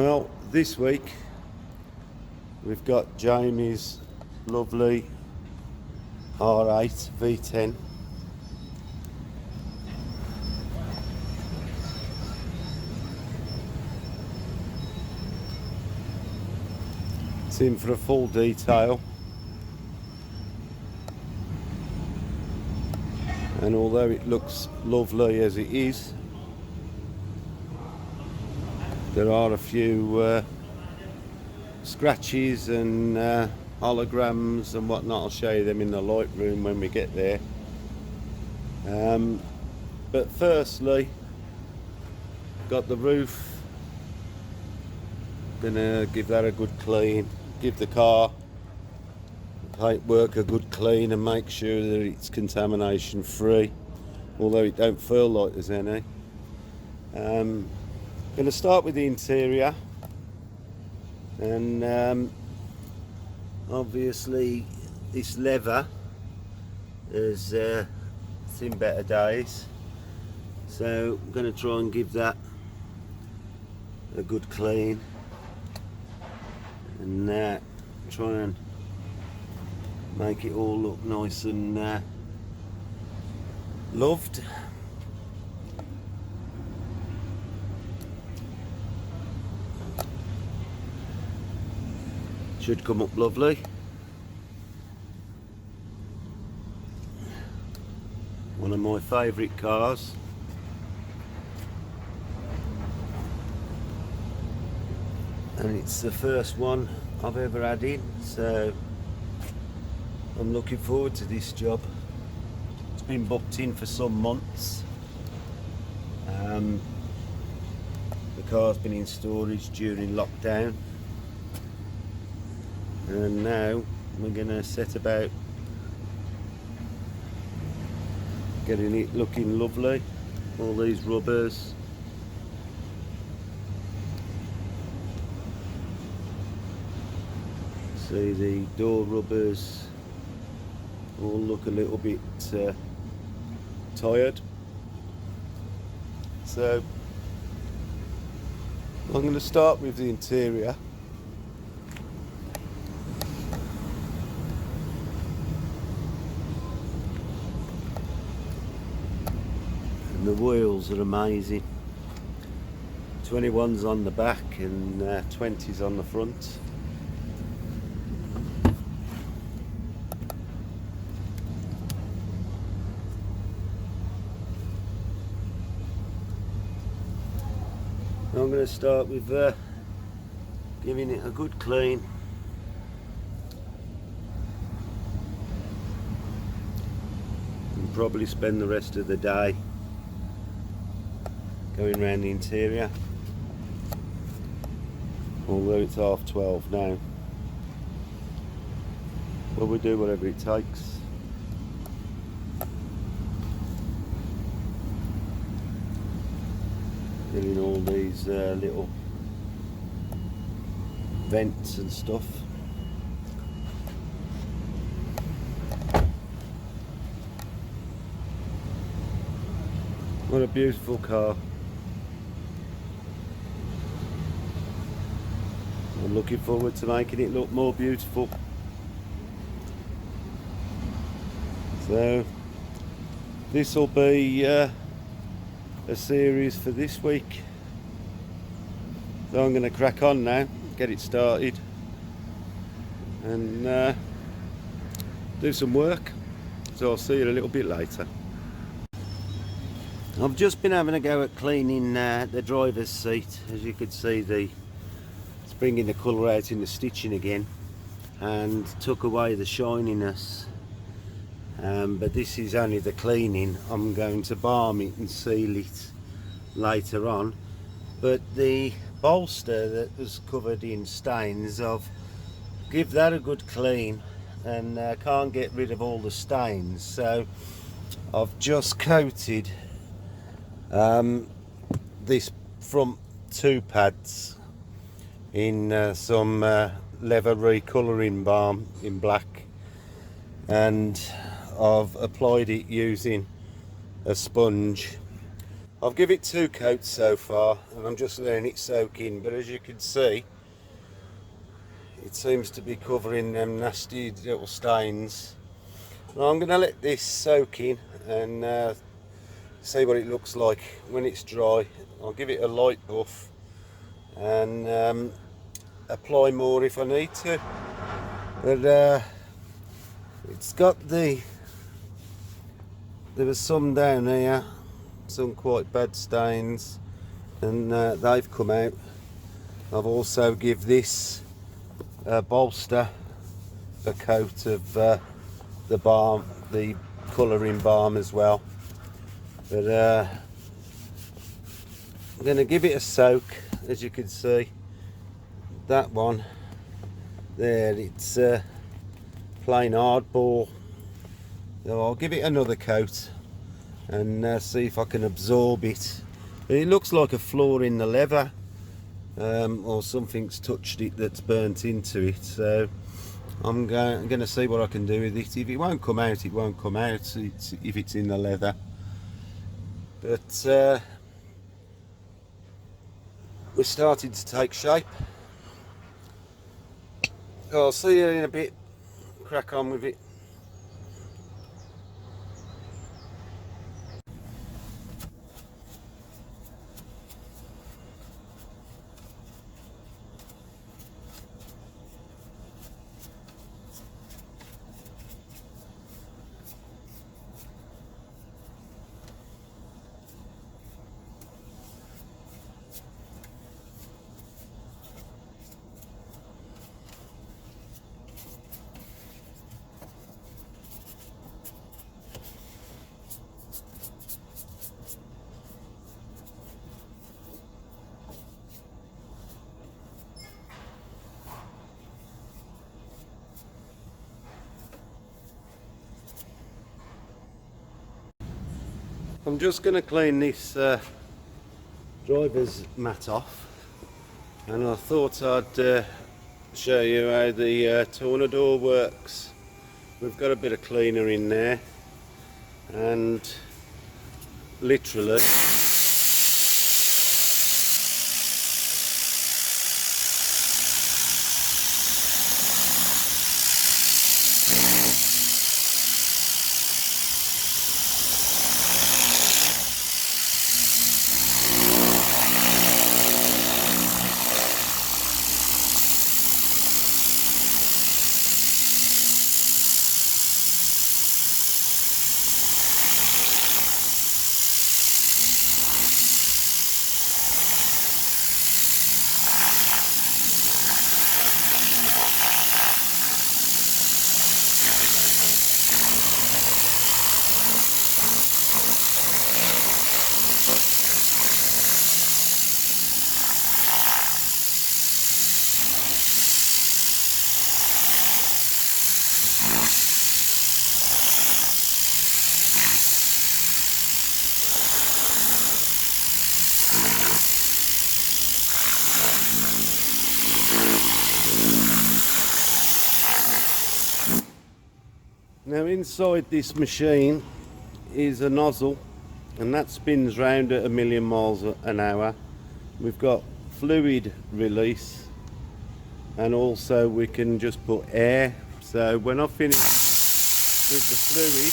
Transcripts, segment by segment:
Well, this week we've got Jamie's lovely R8 V10. It's in for a full detail, and although it looks lovely as it is, there are a few scratches and holograms and whatnot. I'll show you them in the light room when we get there. But firstly, got the roof. Gonna give that a good clean, give the car paintwork a good clean and make sure that it's contamination free, although it don't feel like there's any. Going to start with the interior, and obviously this leather is seen better days, so I'm going to try and give that a good clean and try and make it all look nice and loved. Should come up lovely. One of my favourite cars. And it's the first one I've ever had in, so I'm looking forward to this job. It's been booked in for some months. The car's been in storage during lockdown, and now we're going to set about getting it looking lovely. All these rubbers, see the door rubbers all look a little bit tired, so I'm going to start with the interior. And the wheels are amazing. 21's on the back and 20's on the front. I'm going to start with giving it a good clean. And probably spend the rest of the day going around the interior, although it's 12:30 now. But we'll do whatever it takes. Getting all these little vents and stuff. What a beautiful car. I'm looking forward to making it look more beautiful. So this will be a series for this week. So I'm going to crack on now, get it started and do some work. So I'll see you a little bit later. I've just been having a go at cleaning the driver's seat. As you can see, it's bringing the colour out in the stitching again and took away the shininess. But this is only the cleaning. I'm going to balm it and seal it later on. But the bolster that was covered in stains, I've give that a good clean and can't get rid of all the stains. So I've just coated this front two pads in some leather recolouring balm in black, and I've applied it using a sponge I've given it 2 coats so far, and I'm just letting it soak in, but as you can see, it seems to be covering them nasty little stains. Now I'm going to let this soak in and see what it looks like when it's dry. I'll give it a light buff and apply more if I need to. But it's got there was some down here, some quite bad stains, and they've come out. I've also give this bolster a coat of the balm, the colouring balm as well. But I'm going to give it a soak. As you can see, that one there, it's plain hardball. So I'll give it another coat and see if I can absorb it. It looks like a flaw in the leather, or something's touched it that's burnt into it. So I'm going to see what I can do with it. If it won't come out, it won't come out. If it's in the leather, but we're starting to take shape. I'll see you in a bit. Crack on with it. I'm just going to clean this driver's mat off, and I thought I'd show you how the tornador works. We've got a bit of cleaner in there, and literally now inside this machine is a nozzle, and that spins round at 1,000,000 miles an hour. We've got fluid release, and also we can just put air. So when I finish with the fluid,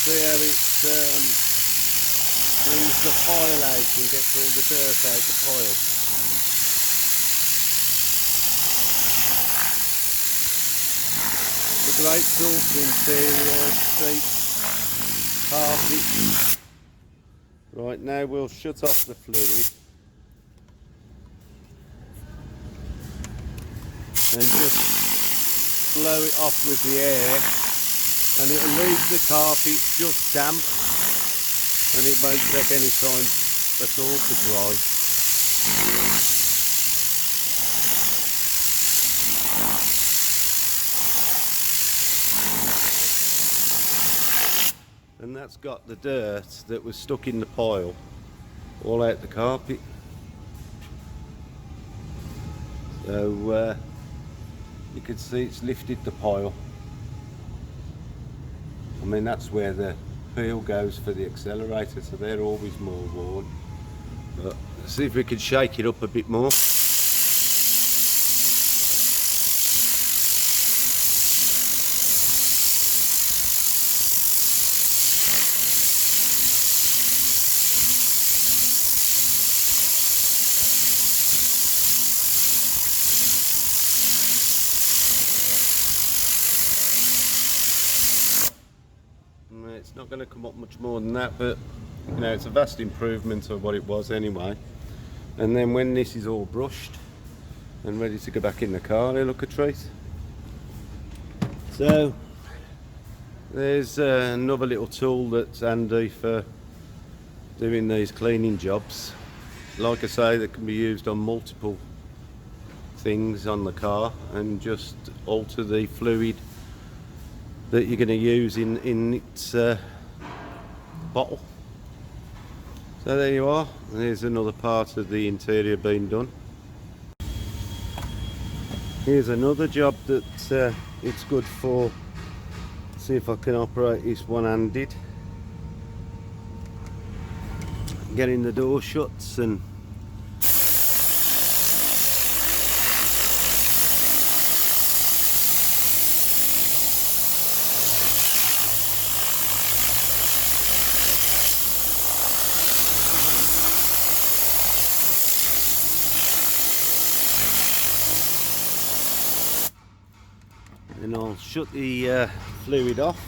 see how it brings the pile out and gets all the dirt out the pile. The great source interiors, seats, carpet. Right, now we'll shut off the fluid and just blow it off with the air, and it'll leave the carpet just damp, and it won't take any time at all to dry. And that's got the dirt that was stuck in the pile all out the carpet. So you can see it's lifted the pile. I mean, that's where the peel goes for the accelerator, so they're always more worn. But let's see if we can shake it up a bit more. It's not going to come up much more than that, but you know, it's a vast improvement of what it was anyway. And then when this is all brushed and ready to go back in the car, they look a treat. So there's another little tool that's handy for doing these cleaning jobs. Like I say, that can be used on multiple things on the car and just alter the fluid that you're going to use in its bottle. So there you are, there's another part of the interior being done. Here's another job that it's good for. See if I can operate this one-handed. Getting the door shuts and I'll shut the fluid off.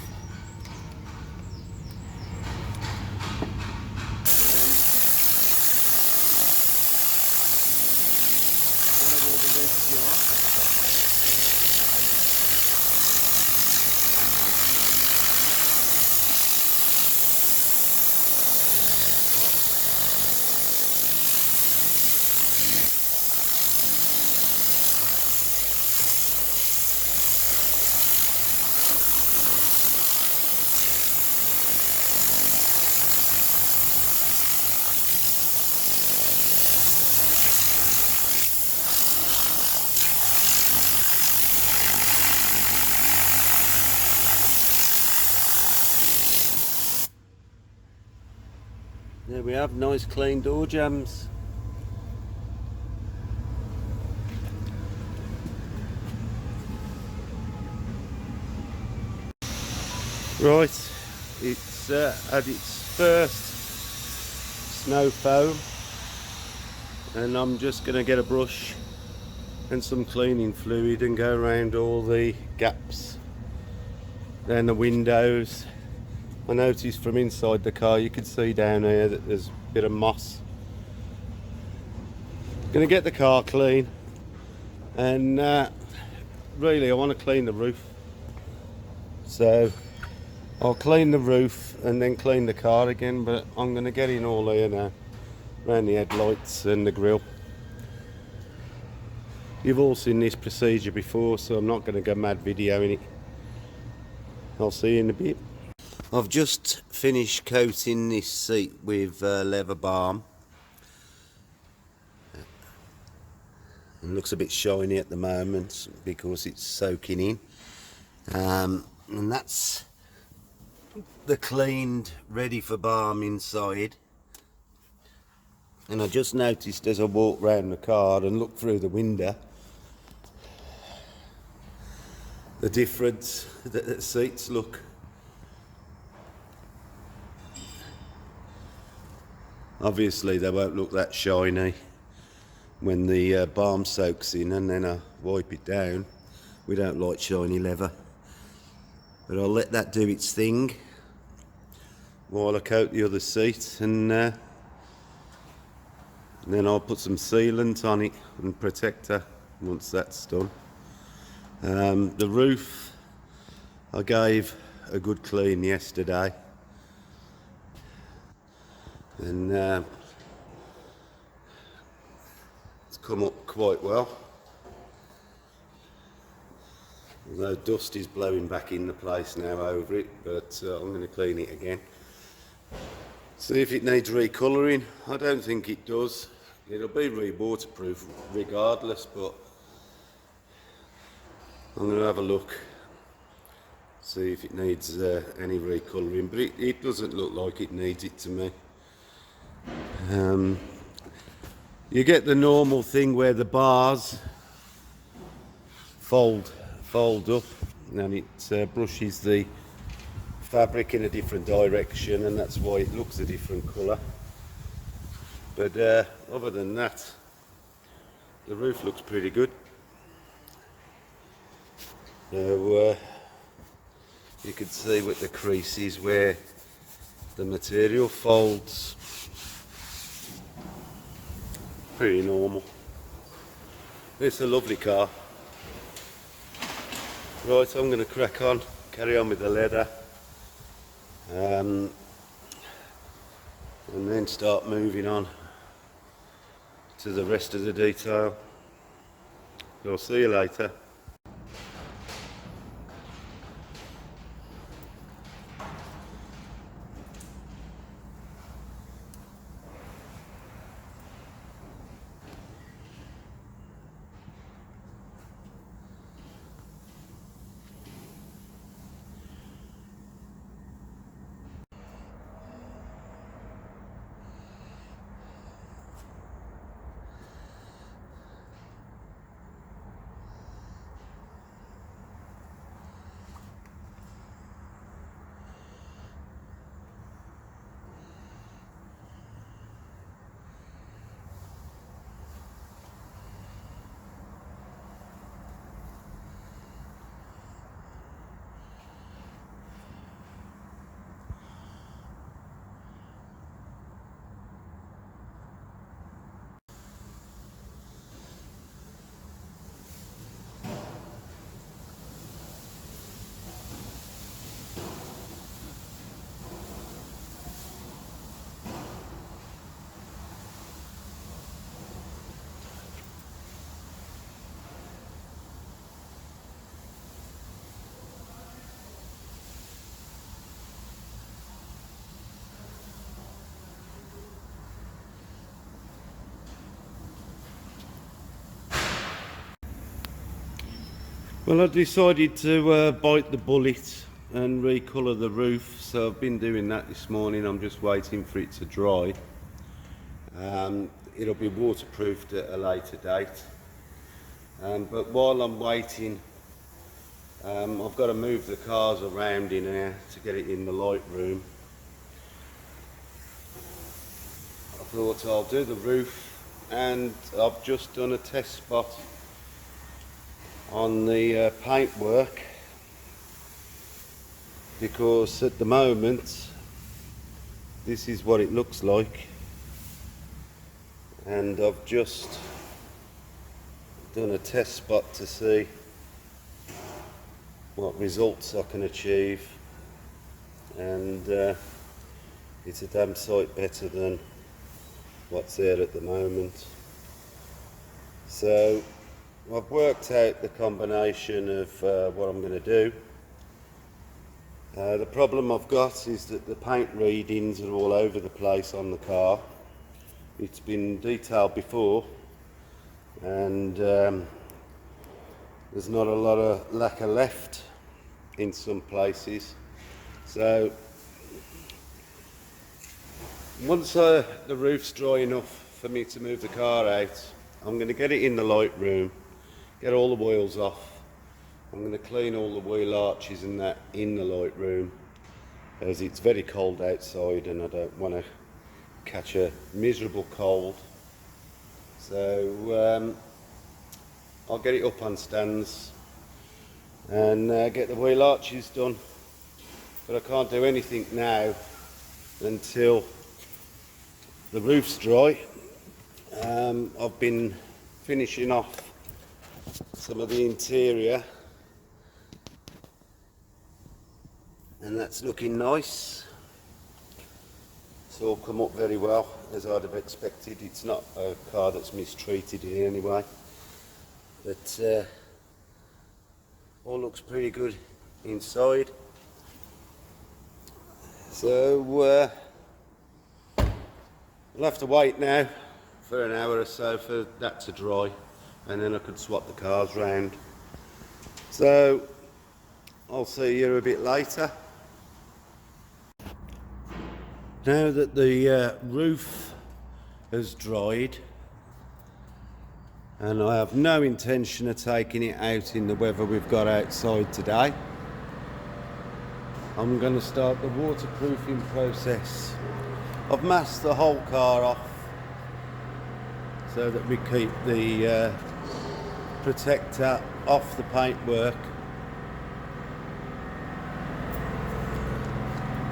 There we have, nice clean door jambs. Right, it's had its first snow foam, and I'm just going to get a brush and some cleaning fluid and go around all the gaps down the windows. I noticed from inside the car you can see down here that there's a bit of moss. Going to get the car clean, and really I want to clean the roof, so I'll clean the roof and then clean the car again, but I'm going to get in all here now, around the headlights and the grille. You've all seen this procedure before, so I'm not going to go mad videoing it. I'll see you in a bit. I've just finished coating this seat with leather balm. It looks a bit shiny at the moment because it's soaking in. And that's the cleaned, ready for balm inside. And I just noticed as I walked round the car and looked through the window, the difference that the seats look. Obviously they won't look that shiny when the balm soaks in and then I wipe it down. We don't like shiny leather, but I'll let that do its thing while I coat the other seat, and then I'll put some sealant on it and protector once that's done. The roof I gave a good clean yesterday, and it's come up quite well, although dust is blowing back in the place now over it, but I'm going to clean it again. See if it needs recolouring. I don't think it does. It'll be re-waterproof regardless, but I'm going to have a look, see if it needs any recolouring, but it doesn't look like it needs it to me. You get the normal thing where the bars fold up, and it brushes the fabric in a different direction, and that's why it looks a different colour. But other than that, the roof looks pretty good. So you can see with the creases where the material folds. Pretty normal. It's a lovely car. Right, I'm going to crack on, carry on with the leather, and then start moving on to the rest of the detail. I'll see you later. Well, I decided to bite the bullet and recolour the roof, so I've been doing that this morning. I'm just waiting for it to dry. It'll be waterproofed at a later date, but while I'm waiting, I've got to move the cars around in here to get it in the light room. I thought I'll do the roof, and I've just done a test spot on the paintwork, because at the moment this is what it looks like, and I've just done a test spot to see what results I can achieve, and it's a damn sight better than what's there at the moment. So I've worked out the combination of what I'm going to do. The problem I've got is that the paint readings are all over the place on the car. It's been detailed before, and there's not a lot of lacquer left in some places. So once the roof's dry enough for me to move the car out, I'm going to get it in the light room, get all the wheels off. I'm going to clean all the wheel arches and that in the light room, as it's very cold outside and I don't want to catch a miserable cold. So I'll get it up on stands and get the wheel arches done. But I can't do anything now until the roof's dry. I've been finishing off some of the interior, and that's looking nice. It's all come up very well, as I'd have expected. It's not a car that's mistreated in any way, but all looks pretty good inside. So we'll have to wait now for an hour or so for that to dry, and then I could swap the cars round. So I'll see you a bit later. Now that the roof has dried, and I have no intention of taking it out in the weather we've got outside today, I'm going to start the waterproofing process. I've masked the whole car off so that we keep the protector off the paintwork.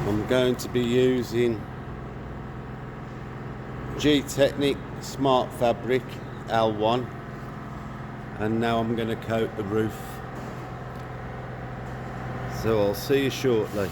I'm going to be using G-Technic Smart Fabric L1, and now I'm going to coat the roof. So I'll see you shortly.